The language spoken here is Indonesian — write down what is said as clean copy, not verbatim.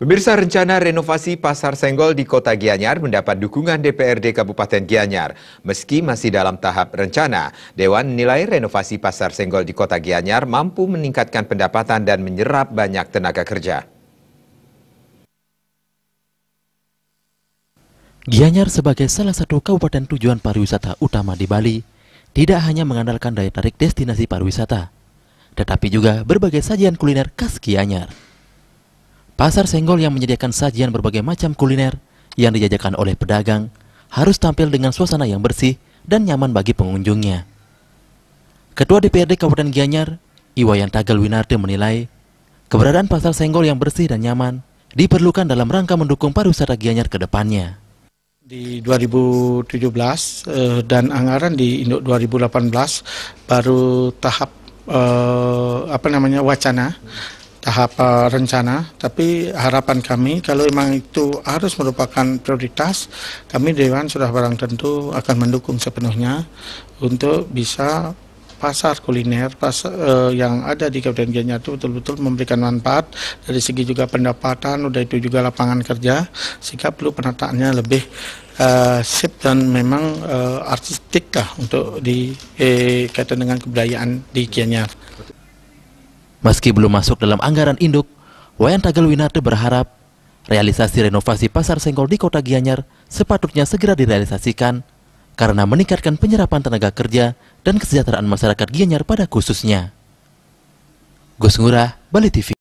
Pemirsa, rencana renovasi Pasar Senggol di Kota Gianyar mendapat dukungan DPRD Kabupaten Gianyar. Meski masih dalam tahap rencana, Dewan menilai renovasi Pasar Senggol di Kota Gianyar mampu meningkatkan pendapatan dan menyerap banyak tenaga kerja. Gianyar sebagai salah satu kabupaten tujuan pariwisata utama di Bali, tidak hanya mengandalkan daya tarik destinasi pariwisata, tetapi juga berbagai sajian kuliner khas Gianyar. Pasar Senggol yang menyediakan sajian berbagai macam kuliner yang dijajakan oleh pedagang harus tampil dengan suasana yang bersih dan nyaman bagi pengunjungnya. Ketua DPRD Kabupaten Gianyar, Iwayan Tagal Winarti menilai keberadaan Pasar Senggol yang bersih dan nyaman diperlukan dalam rangka mendukung pariwisata Gianyar ke depannya. Di 2017 dan anggaran di Induk 2018 baru tahap wacana. Tahap rencana, tapi harapan kami kalau memang itu harus merupakan prioritas, kami Dewan sudah barang tentu akan mendukung sepenuhnya untuk bisa pasar kuliner yang ada di Kabupaten Gianyar itu betul-betul memberikan manfaat dari segi juga pendapatan, udah itu juga lapangan kerja, sehingga perlu penataannya lebih sip dan memang artistik lah untuk dikaitan dengan kebudayaan di Gianyar. Meski belum masuk dalam anggaran induk, Wayan Tagal Winarti berharap realisasi renovasi Pasar Senggol di Kota Gianyar sepatutnya segera direalisasikan karena meningkatkan penyerapan tenaga kerja dan kesejahteraan masyarakat Gianyar pada khususnya. Gus Ngurah, Bali TV.